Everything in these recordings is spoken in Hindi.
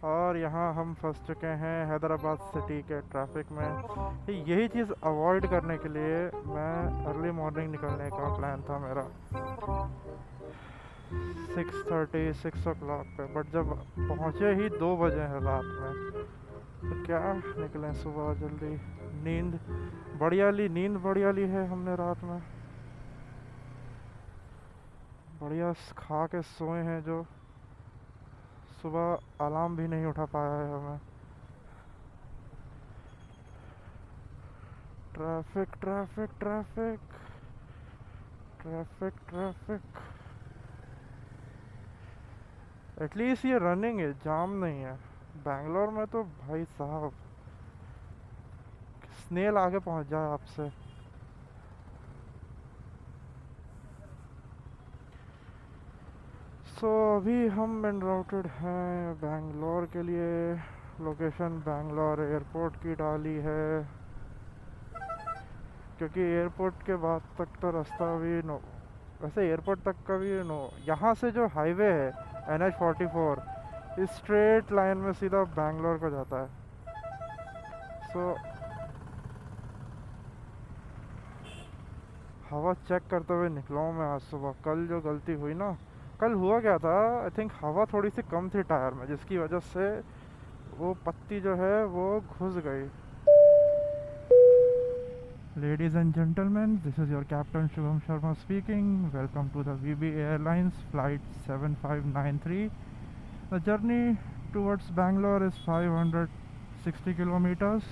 और यहाँ हम फंस चुके हैं हैदराबाद सिटी के ट्रैफिक में। यही चीज़ अवॉइड करने के लिए मैं अर्ली मॉर्निंग निकलने का प्लान था मेरा, 6:30 6 o'clock पे। बट जब पहुँचे ही 2 बजे हैं रात में, तो क्या निकलें सुबह जल्दी। नींद बढ़िया ली है हमने रात में, बढ़िया खा के सोए हैं जो सुबह अलार्म भी नहीं उठा पाया है हमें। Traffic traffic traffic traffic traffic. At least ये रनिंग है, जाम नहीं है। बैंगलोर में तो भाई साहब स्नेल आगे पहुंच जाए आपसे। अभी हम एन राउटेड हैं बैंगलोर के लिए। लोकेशन बैंगलोर एयरपोर्ट की डाली है, क्योंकि एयरपोर्ट के बाद तक तो रास्ता भी नो। वैसे एयरपोर्ट तक का भी नो। यहाँ से जो हाईवे है NH 44, इस स्ट्रेट लाइन में सीधा बैंगलोर को जाता है। सो हवा चेक करते हुए निकला हूँ मैं आज सुबह। कल जो गलती हुई ना, कल हुआ क्या था, आई थिंक हवा थोड़ी सी कम थी टायर में, जिसकी वजह से वो पत्ती जो है वो घुस गई। Ladies and gentlemen, this is your Captain Shubham Sharma speaking. Welcome to the VB Airlines Flight 7593. The journey towards Bangalore is 560 kilometers.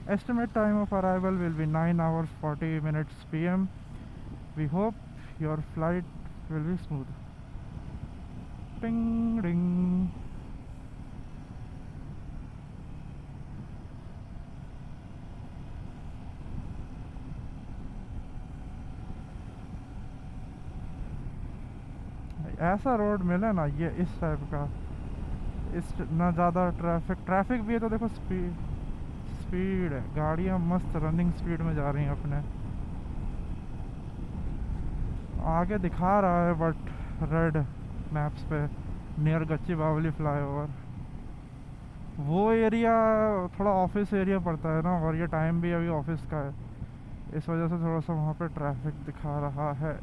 Estimate time of arrival will be 9 hours 40 minutes PM. We hope your flight will be smooth. Ding ding. ऐसा रोड मिले ना ये इस टाइप का, इस ना ज़्यादा ट्रैफिक भी है, तो देखो स्पीड है, गाड़ियाँ मस्त रनिंग स्पीड में जा रही हैं अपने। आगे दिखा रहा है बट रेड मैप्स पे नियर गच्ची बावली फ्लाईओवर। वो एरिया थोड़ा ऑफिस एरिया पड़ता है ना, और ये टाइम भी अभी ऑफिस का है, इस वजह से थोड़ा सा वहाँ पे ट्रैफिक दिखा रहा है।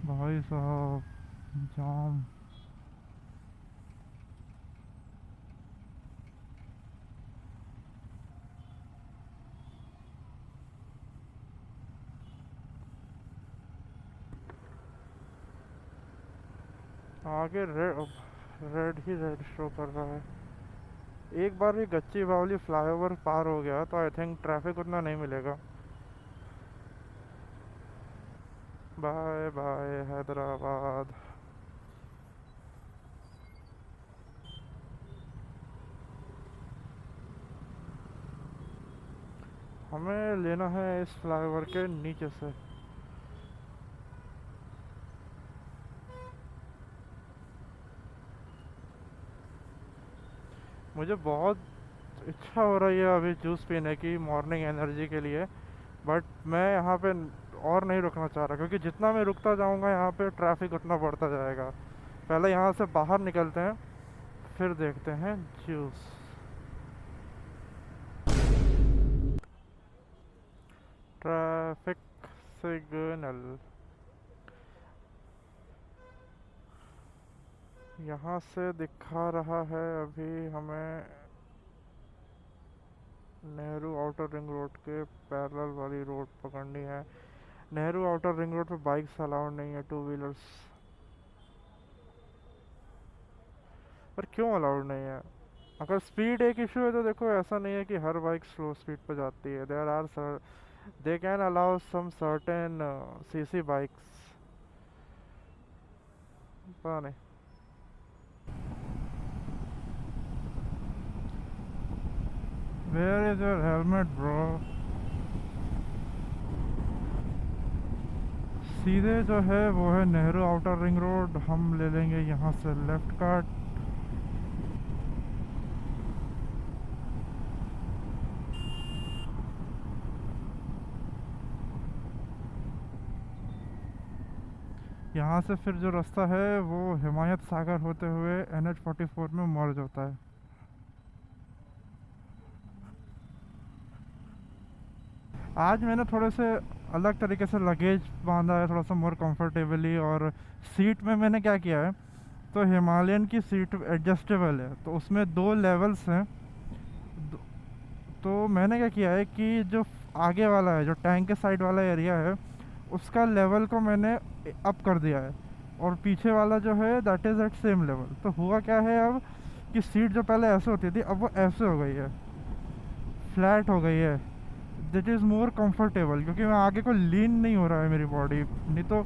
भाई साहब जाम। आगे रेड ही रेड शो कर रहा है। एक बार भी गच्ची बावली फ्लाईओवर पार हो गया तो आई थिंक ट्रैफिक उतना नहीं मिलेगा। Bye bye Hyderabad. हमें लेना है इस फ्लाईओवर के नीचे से। मुझे बहुत इच्छा हो रही है अभी जूस पीने की मॉर्निंग एनर्जी के लिए, बट मैं यहाँ पे और नहीं रुकना चाह रहा, क्योंकि जितना मैं रुकता जाऊँगा यहाँ पे ट्रैफिक उतना बढ़ता जाएगा। पहले यहाँ से बाहर निकलते हैं, फिर देखते हैं जूस। ट्रैफिक सिग्नल यहाँ से दिखा रहा है अभी हमें नेहरू आउटर रिंग रोड के पैरेलल वाली रोड पकड़नी है। नेहरू आउटर रिंग रोड पे बाइक्स अलाउड नहीं है, टू व्हीलर्स। पर क्यों अलाउड नहीं है? अगर स्पीड एक इशू है तो देखो, ऐसा नहीं है कि हर बाइक स्लो स्पीड पे जाती है। There are sir, they can allow some certain CC bikes. पता नहीं। Where is your helmet bro? सीधे जो है वो है नेहरू आउटर रिंग रोड, हम ले लेंगे यहाँ से लेफ्ट कट। यहाँ से फिर जो रास्ता है वो हिमायत सागर होते हुए NH 44 में मर्ज होता है। आज मैंने थोड़े से अलग तरीके से लगेज बांधा है, थोड़ा सा मोर कंफर्टेबली। और सीट में मैंने क्या किया है, तो हिमालयन की सीट एडजस्टेबल है, तो उसमें 2 लेवल्स हैं। दो- तो मैंने क्या किया है कि जो आगे वाला है, जो टैंक के साइड वाला एरिया है, उसका लेवल को मैंने अप कर दिया है। और पीछे वाला जो है that is at same level. तो हुआ क्या है अब, कि सीट जो पहले ऐसे होती थी अब वो ऐसे हो गई है, फ्लैट हो गई है। दिट इज़ मोर कंफर्टेबल, क्योंकि मैं आगे को लीन नहीं हो रहा है मेरी बॉडी। नहीं तो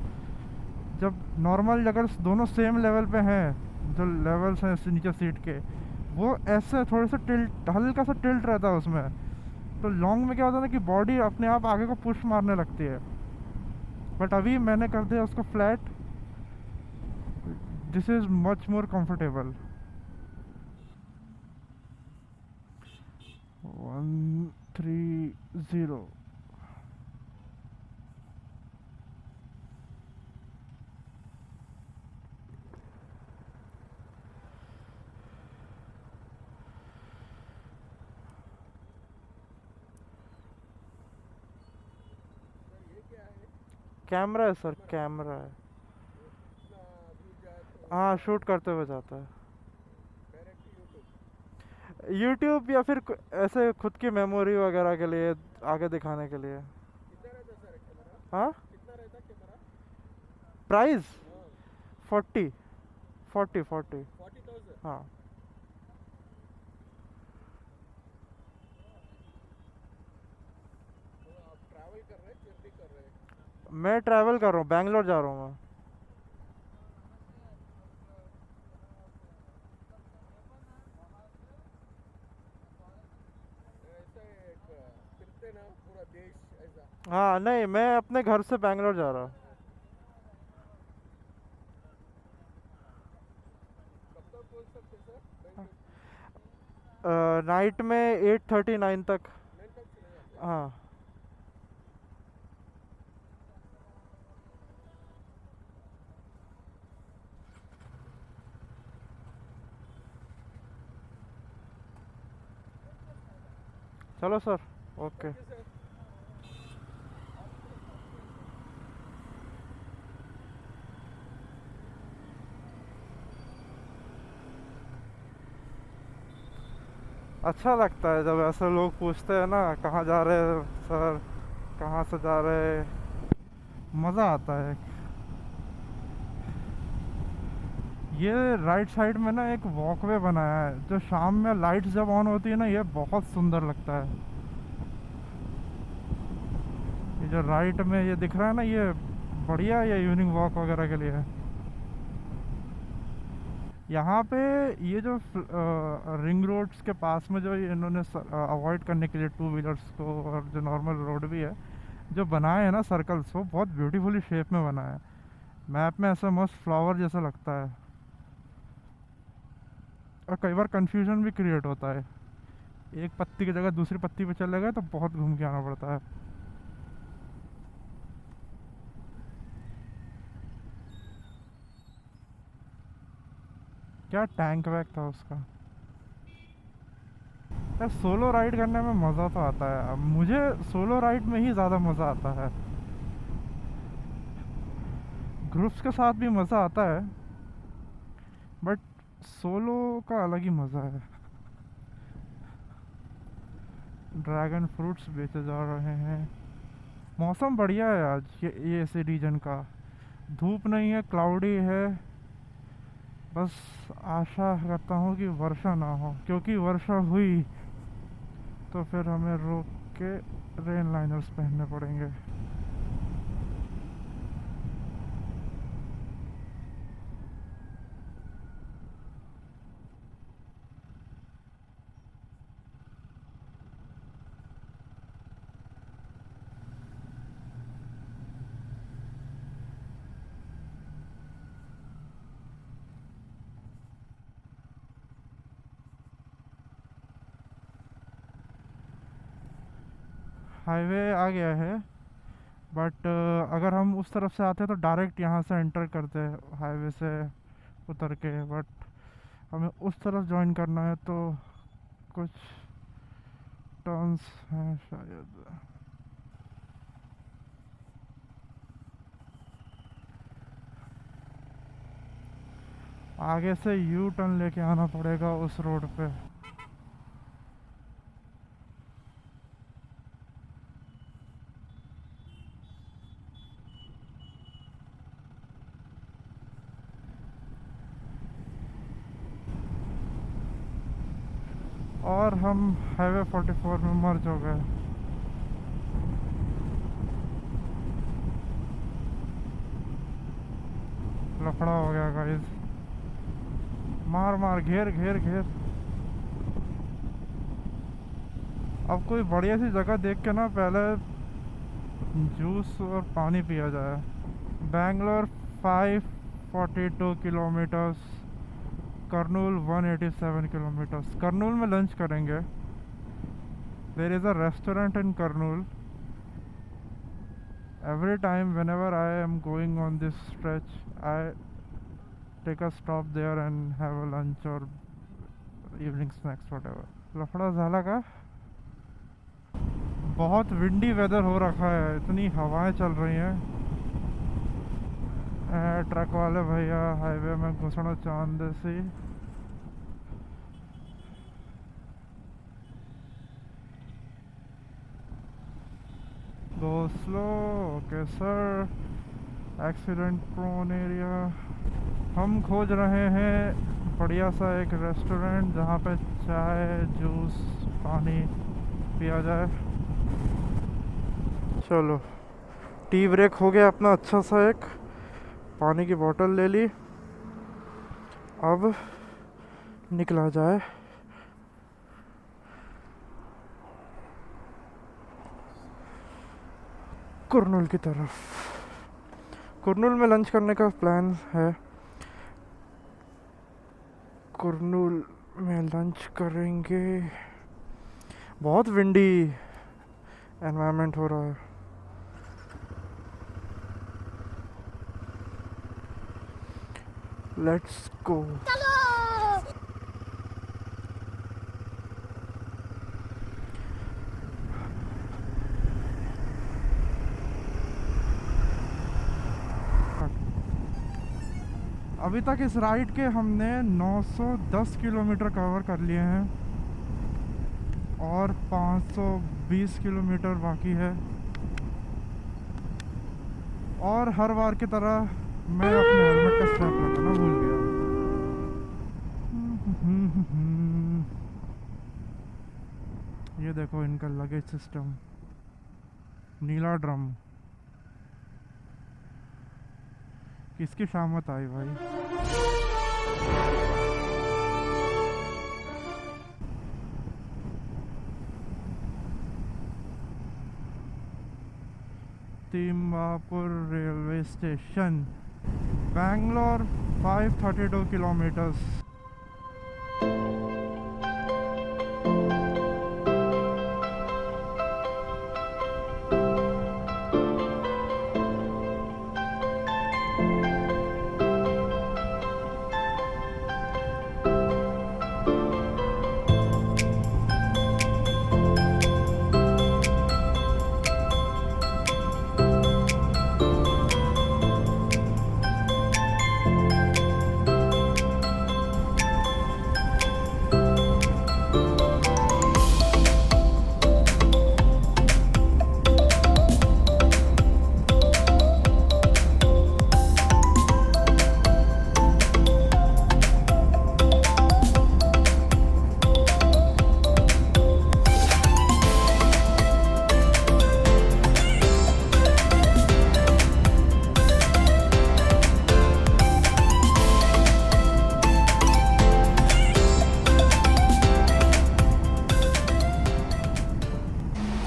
जब नॉर्मल अगर दोनों सेम लेवल पे हैं, जो लेवल्स हैं नीचे सीट के, वो ऐसे थोड़े से टिल्ट, हल्का सा टिल्ट रहता है उसमें। तो लॉन्ग में क्या होता है ना कि बॉडी अपने आप आगे को पुश मारने लगती है। बट अभी मैंने कर दिया उसको flat. This is much more comfortable. 130। Camera है सर, कैमरा है। हाँ, शूट करते हुए जाता है। यूट्यूब या फिर ऐसे खुद की मेमोरी वगैरह के लिए, आगे दिखाने के लिए। हाँ, प्राइस 40। 40। हाँ, मैं ट्रैवल कर रहा हूँ, बैंगलोर जा रहा हूँ मैं। हाँ नहीं, मैं अपने घर से बैंगलोर जा रहा हूँ। नाइट में 8:39 तक। हाँ, चलो सर, ओके। अच्छा लगता है जब ऐसे लोग पूछते हैं ना, कहाँ जा रहे हैं सर, कहाँ से जा रहे हैं, मज़ा आता है। ये राइट साइड में ना एक वॉकवे बनाया है, जो शाम में लाइट्स जब ऑन होती है ना, ये बहुत सुंदर लगता है। ये जो राइट में ये दिख रहा है ना, ये बढ़िया है ये इवनिंग वॉक वगैरह के लिए। यहाँ पे ये जो रिंग रोड्स के पास में जो ये इन्होंने अवॉइड करने के लिए टू व्हीलर्स को, और जो नॉर्मल रोड भी है, जो बनाए हैं ना सर्कल्स, वो बहुत ब्यूटीफुली शेप में बनाया है। मैप में ऐसा मस्त फ्लावर जैसा लगता है। और कई बार कंफ्यूजन भी क्रिएट होता है, एक पत्ती की जगह दूसरी पत्ती पे चले गए तो बहुत घूम के आना पड़ता है। क्या टैंक वैक था उसका। यार सोलो राइड करने में मज़ा तो आता है, अब मुझे सोलो राइड में ही ज़्यादा मज़ा आता है। ग्रुप्स के साथ भी मज़ा आता है, बट सोलो का अलग ही मज़ा है। ड्रैगन फ्रूट्स बेचे जा रहे हैं। मौसम बढ़िया है आज, ये इस रीजन का। धूप नहीं है, क्लाउडी है। बस आशा करता हूँ कि वर्षा ना हो, क्योंकि वर्षा हुई तो फिर हमें रोक के रेन लाइनर्स पहनने पड़ेंगे। हाईवे आ गया है, बट अगर हम उस तरफ से आते तो डायरेक्ट यहाँ से एंटर करते हाईवे से उतर के, बट हमें उस तरफ ज्वाइन करना है तो कुछ टर्न्स हैं शायद। आगे से यू टर्न लेके आना पड़ेगा उस रोड पे। और हम हाईवे 44 में मर्ज हो गए। लफड़ा हो गया गाइस, मार मार घेर घेर घेर। अब कोई बढ़िया सी जगह देख के ना पहले जूस और पानी पिया जाए। Bangalore 542 kilometres, Kurnool 187 kilometres. कर्नूल में लंच करेंगे। There is a restaurant in Kurnool. Every time whenever I am going on this stretch, I take a stop there and have a lunch or evening snacks whatever. लफड़ा झाला का बहुत विंडी वेदर हो रखा है, इतनी हवाएं चल रही हैं। ट्रक वाले भैया हाईवे में घुसना चाहते सी। Go slow, okay sir. Accident prone area. हम खोज रहे हैं बढ़िया सा एक रेस्टोरेंट जहाँ पे चाय जूस पानी पिया जाए। चलो टी ब्रेक हो गया अपना अच्छा सा, एक पानी की बोतल ले ली, अब निकला जाए। कुरनूल की तरफ। कुरनूल में लंच करने का प्लान है। कुरनूल में लंच करेंगे। बहुत विंडी एनवायरनमेंट हो रहा है। Let's go. अभी तक इस राइड के हमने 910 किलोमीटर कवर कर लिए हैं और 520 किलोमीटर बाकी है। और हर बार की तरह मैं अपने हेलमेट का स्ट्रैप लगाना भूल गया। ये देखो इनका लगेज सिस्टम, नीला ड्रम। किसकी शामत आई भाई। Timbapur railway station, Bangalore 532 kilometres.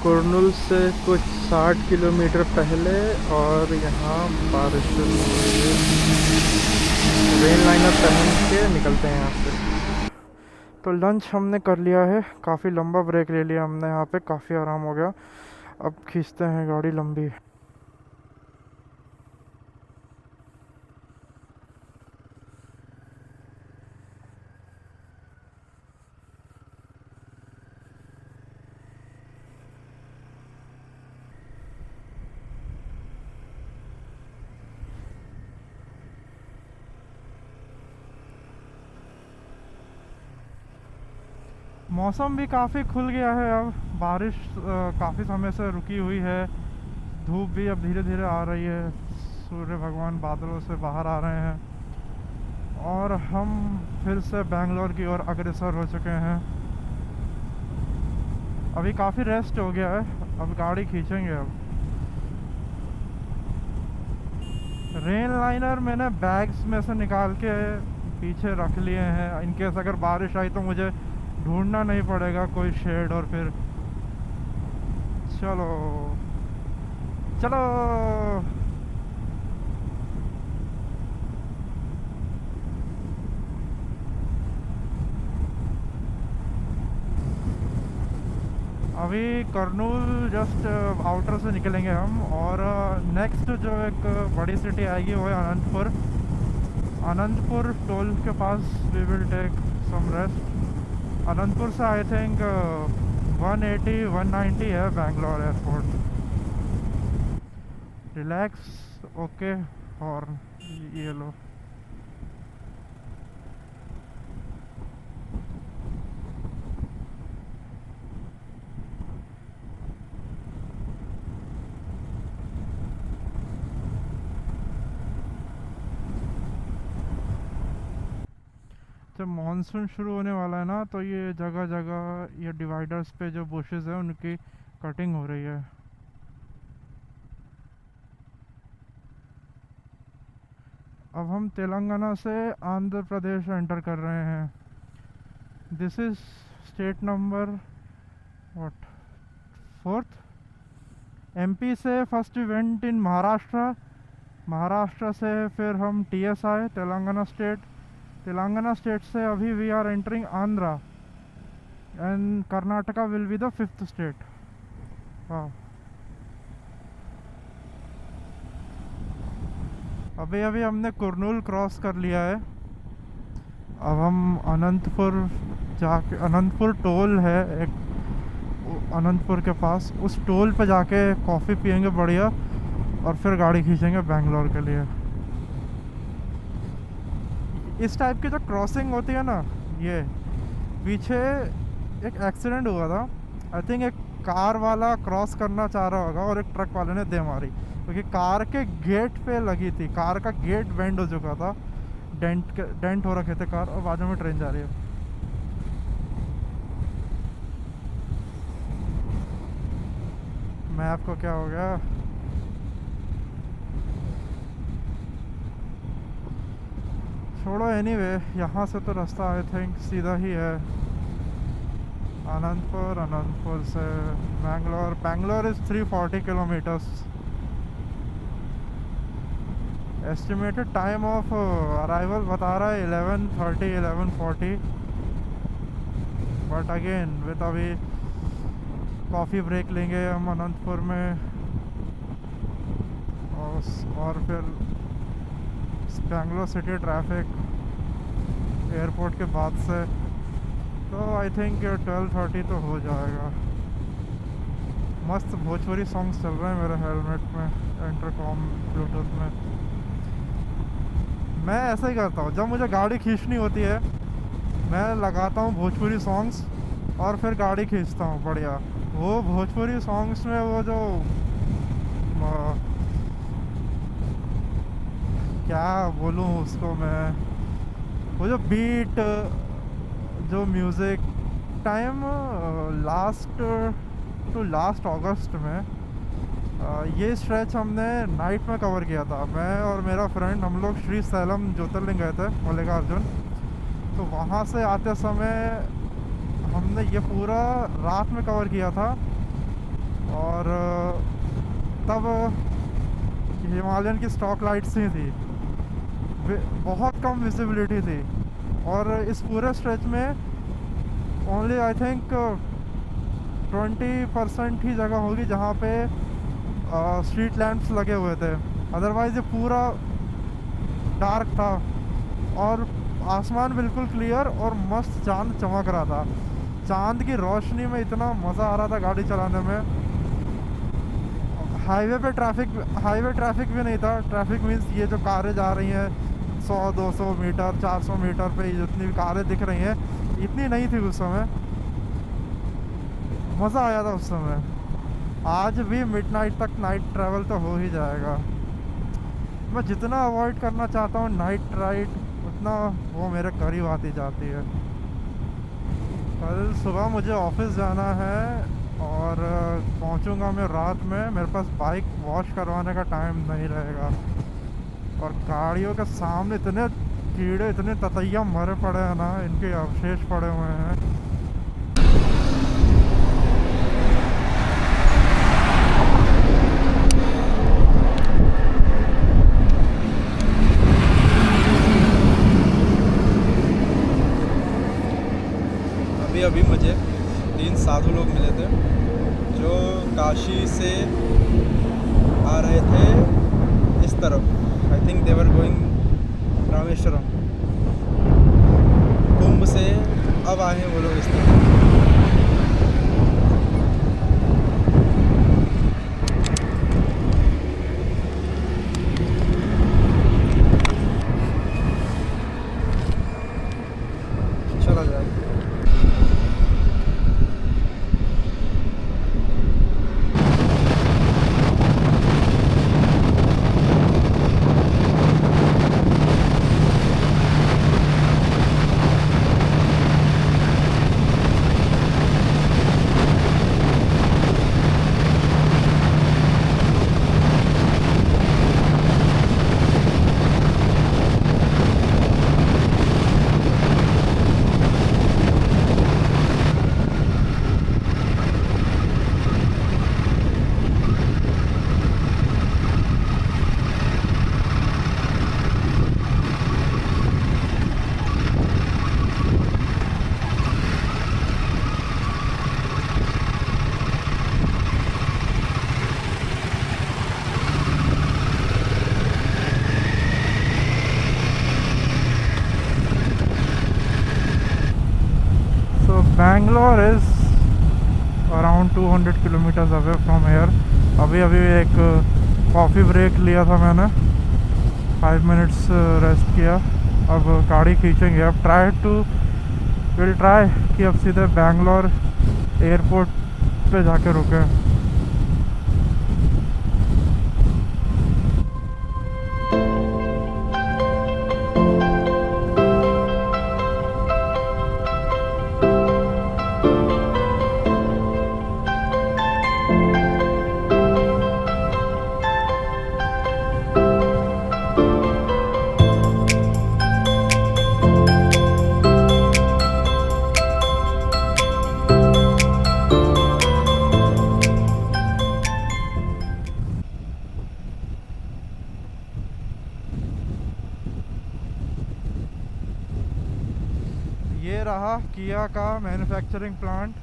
Kurnool से कुछ 60 किलोमीटर पहले और यहाँ बारिश शुरू हुई है। रेन लाइनर पहन के निकलते हैं यहाँ से। तो लंच हमने कर लिया है, काफ़ी लंबा ब्रेक ले लिया हमने यहाँ पे, काफ़ी आराम हो गया। अब खींचते हैं गाड़ी लंबी। मौसम भी काफ़ी खुल गया है अब। बारिश काफ़ी समय से रुकी हुई है। धूप भी अब धीरे धीरे आ रही है। सूर्य भगवान बादलों से बाहर आ रहे हैं और हम फिर से बेंगलोर की ओर अग्रसर हो चुके हैं। अभी काफ़ी रेस्ट हो गया है, अब गाड़ी खींचेंगे। अब रेन लाइनर मैंने बैग्स में से निकाल के पीछे रख लिए हैं। इनकेस अगर बारिश आई तो मुझे ढूंढना नहीं पड़ेगा कोई शेड। और फिर चलो चलो। अभी करनूल जस्ट आउटर से निकलेंगे हम। और नेक्स्ट जो एक बड़ी सिटी आएगी वो है अनंतपुर। अनंतपुर टोल के पास we will take some rest. Anantapur से आई थिंक 180-190 है बेंगलोर एयरपोर्ट। Relax, okay. और ये लो। जब मानसून शुरू होने वाला है ना तो ये जगह जगह ये डिवाइडर्स पे जो बुशेस है उनकी कटिंग हो रही है। अब हम तेलंगाना से आंध्र प्रदेश एंटर कर रहे हैं। This is state number what 4th। MP से first event in Maharashtra. Maharashtra से फिर हम TSI Telangana state. Telangana state से अभी we are entering Andhra and Karnataka will be the 5th state. हाँ, अभी अभी हमने कुरनूल क्रॉस कर लिया है। अब हम अनंतपुर जाके, अनंतपुर टोल है एक अनंतपुर के पास, उस टोल पे जाके कॉफ़ी पियेंगे बढ़िया और फिर गाड़ी खींचेंगे बेंगलोर के लिए। इस टाइप की जो क्रॉसिंग होती है ना, ये पीछे एक एक्सीडेंट हुआ था। आई थिंक एक कार वाला क्रॉस करना चाह रहा होगा और एक ट्रक वाले ने दे मारी, क्योंकि कार के गेट पे लगी थी। कार का गेट बेंड हो चुका था, डेंट हो रखे थे कार, और बाजू में ट्रेन जा रही है। मैप को क्या हो गया? छोड़ो, एनीवे यहाँ से तो रास्ता आई थिंक सीधा ही है। अनंतपुर, अनंतपुर से Bangalore. Bangalore is 340 kilometres. Estimated time of arrival बता रहा है 11:30 11:40। बट अगेन विद अभी कॉफ़ी ब्रेक लेंगे हम अनंतपुर में और फिर बेंगलोर सिटी ट्रैफिक एयरपोर्ट के बाद से, तो आई थिंक 12:30 तो हो जाएगा। मस्त भोजपुरी सॉन्ग्स चल रहे हैं मेरे हेलमेट में, इंटरकॉम ब्लूटूथ में। मैं ऐसा ही करता हूँ, जब मुझे गाड़ी खींचनी होती है मैं लगाता हूँ भोजपुरी सॉन्ग्स और फिर गाड़ी खींचता हूँ बढ़िया। वो भोजपुरी सॉन्ग्स में वो जो क्या बोलूँ उसको मैं, वो जो बीट, जो music time last to last August में ये स्ट्रेच हमने नाइट में कवर किया था। मैं और मेरा फ्रेंड, हम लोग श्री सैलम ज्योतिर्लिंग गए थे, मल्लिकार्जुन। तो वहाँ से आते समय हमने ये पूरा रात में कवर किया था। और तब हिमालयन की स्टॉक लाइट्स ही थी, बहुत कम विजिबिलिटी थी। और इस पूरे स्ट्रेच में ओनली आई थिंक 20% ही जगह होगी जहाँ पे स्ट्रीट लैंप्स लगे हुए थे, अदरवाइज़ ये पूरा डार्क था। और आसमान बिल्कुल क्लियर और मस्त चांद चमक रहा था। चांद की रोशनी में इतना मज़ा आ रहा था गाड़ी चलाने में। हाईवे ट्रैफिक भी नहीं था। ट्रैफिक मीन्स ये जो कारें जा रही हैं 100-200 मीटर 400 मीटर पे जितनी भी कारें दिख रही हैं, इतनी नहीं थी उस समय। मज़ा आया था उस समय। आज भी मिडनाइट तक नाइट ट्रैवल तो हो ही जाएगा। मैं जितना अवॉइड करना चाहता हूँ नाइट राइड, उतना वो मेरे करीब आती जाती है। कल सुबह मुझे ऑफिस जाना है और पहुँचूँगा मैं रात में। मेरे पास बाइक वॉश करवाने का टाइम नहीं रहेगा। और गाड़ियों के सामने इतने कीड़े, इतने ततैया मरे पड़े हैं ना, इनके अवशेष पड़े हुए हैं। अभी मुझे 3 साधु लोग मिले थे जो काशी से आ रहे थे इस तरफ। I think they were going Rameshwaram. Kumbh से अब आए हैं वो लोग इस तरफ। चला जाए। Bangalore is around 200 kilometers away from here. अभी एक कॉफ़ी ब्रेक लिया था मैंने, 5 मिनट्स रेस्ट किया। अब गाड़ी खींचेंगे। अब विल ट्राई कि अब सीधे बैंगलोर एयरपोर्ट पे जाके रुकें। ये रहा किया का मैन्युफैक्चरिंग प्लांट।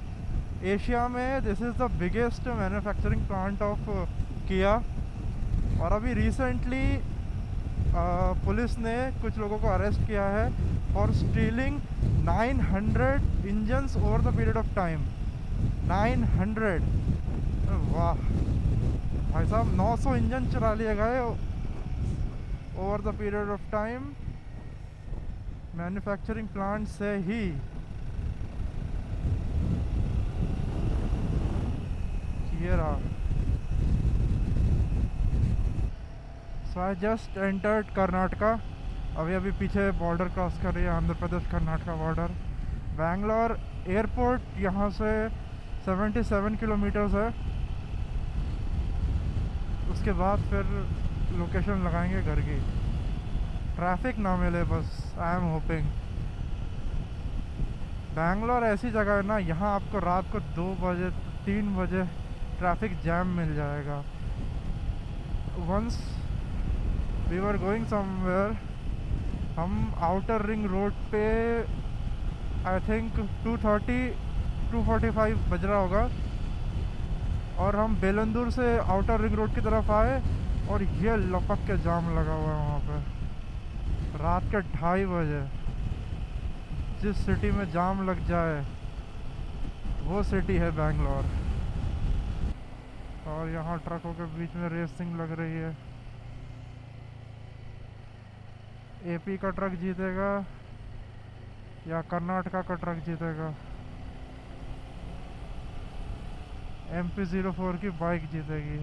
एशिया में this is the biggest manufacturing plant of किया। और अभी रिसेंटली पुलिस ने कुछ लोगों को अरेस्ट किया है for stealing 900 engines over the period of time. 900, वाह भाई साहब, 900 इंजन चुरा लिए गए over the period of time manufacturing plant से ही। ये रहा। सो आई जस्ट एंटर्ड कर्नाटका। अभी पीछे बॉर्डर क्रॉस कर रही है, आंध्र प्रदेश कर्नाटका बॉर्डर। बैंगलोर एयरपोर्ट यहाँ से 77 किलोमीटर्स है। उसके बाद फिर लोकेशन लगाएंगे घर की। ट्रैफिक ना मिले बस, आई एम होपिंग। बैंगलोर ऐसी जगह है ना, यहाँ आपको रात को 2 बजे 3 बजे ट्रैफिक जैम मिल जाएगा। Once we were going somewhere, हम आउटर रिंग रोड पे आई थिंक 2:45 बज रहा होगा। और हम बेलंदूर से आउटर रिंग रोड की तरफ आए और ये लपक के जाम लगा हुआ है वहाँ पे रात के 2:30 बजे। जिस सिटी में जाम लग जाए वो सिटी है बैंगलोर। और यहाँ ट्रकों के बीच में रेसिंग लग रही है। एपी का ट्रक जीतेगा या कर्नाटका का ट्रक जीतेगा? MP04 की बाइक जीतेगी।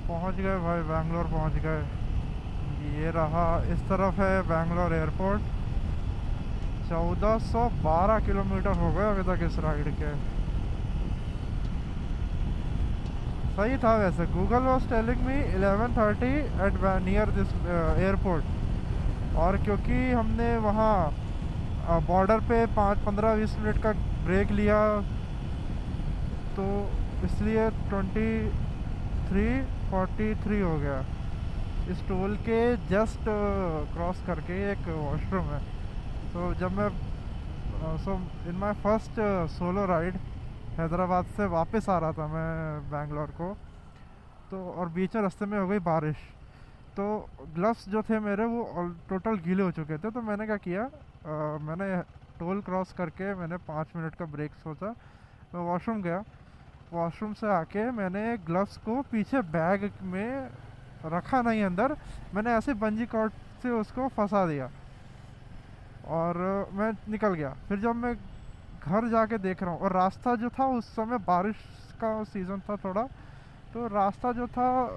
पहुंच गए भाई, बैंगलोर पहुंच गए। ये रहा, इस तरफ है बैंगलोर एयरपोर्ट। 1412 किलोमीटर हो गए अभी तक इस राइड के। सही था वैसे। Google was telling me 11:30 at near this airport. और क्योंकि हमने वहाँ बॉर्डर पे 15-20 मिनट का ब्रेक लिया तो इसलिए 23:43 हो गया। इस टोल के जस्ट क्रॉस करके एक वॉशरूम है। तो जब मैं in my first solo ride Hyderabad से वापस आ रहा था मैं बैंगलोर को, तो और बीच में रास्ते में हो गई बारिश। तो ग्लव्स जो थे मेरे वो टोटल गीले हो चुके थे। तो मैंने क्या किया, मैंने टोल क्रॉस करके मैंने 5 मिनट का ब्रेक सोचा, मैं वॉशरूम गया। वॉशरूम से आके मैंने ग्लव्स को पीछे बैग में रखा नहीं अंदर, मैंने ऐसे बंजी कॉर्ड से उसको फंसा दिया और मैं निकल गया। फिर जब मैं घर जाके देख रहा हूँ, और रास्ता जो था उस समय बारिश का सीज़न था थोड़ा, तो रास्ता जो था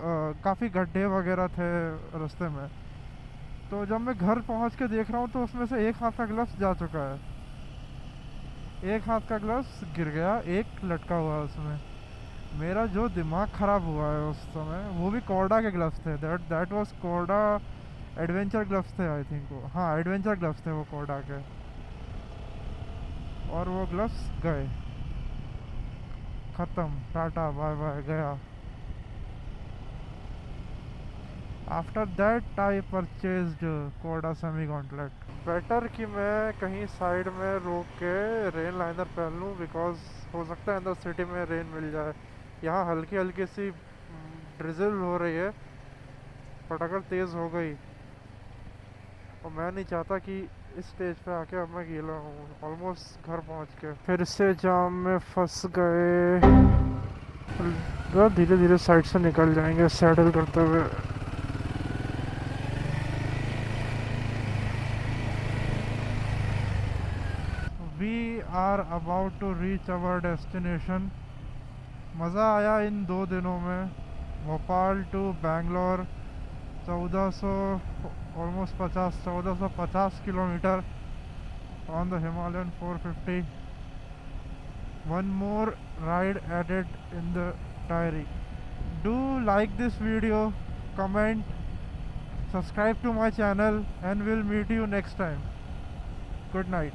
काफ़ी गड्ढे वगैरह थे रास्ते में। तो जब मैं घर पहुँच के देख रहा हूँ तो उसमें से एक हाथ का ग्लव्स जा चुका है। एक हाथ का ग्लव्स गिर गया, एक लटका हुआ है उसमें। मेरा जो दिमाग ख़राब हुआ है उस समय, वो भी कोर्डा के ग्लव्स थे। That was Korda adventure gloves थे आई थिंक वो। हाँ, एडवेंचर ग्लव्स थे वो कोर्डा के। और वो ग्लव्स गए, ख़त्म, टाटा बाय बाय, गया। After that I purchased Korda semi gauntlet. Better कि मैं कहीं साइड में रोक के रेन लाइनर पहन लूँ, बिकॉज हो सकता है अंदर सिटी में रेन मिल जाए। यहाँ हल्की हल्की सी ड्रिजल हो रही है, बट अगर तेज़ हो गई, और मैं नहीं चाहता कि इस स्टेज पे आके अब मैं गीला हूँ। ऑलमोस्ट घर पहुँच के फिर से जाम में फंस गए। धीरे धीरे साइड से निकल जाएंगे सैडल करते हुए। We are about to reach our destination. मज़ा आया इन 2 दिनों में। Bhopal to Bangalore 1400 almost 1450 kilometre on the Himalayan 450. One more ride added in the diary. Do like this video, comment, subscribe to my channel, and we'll meet you next time. Good night.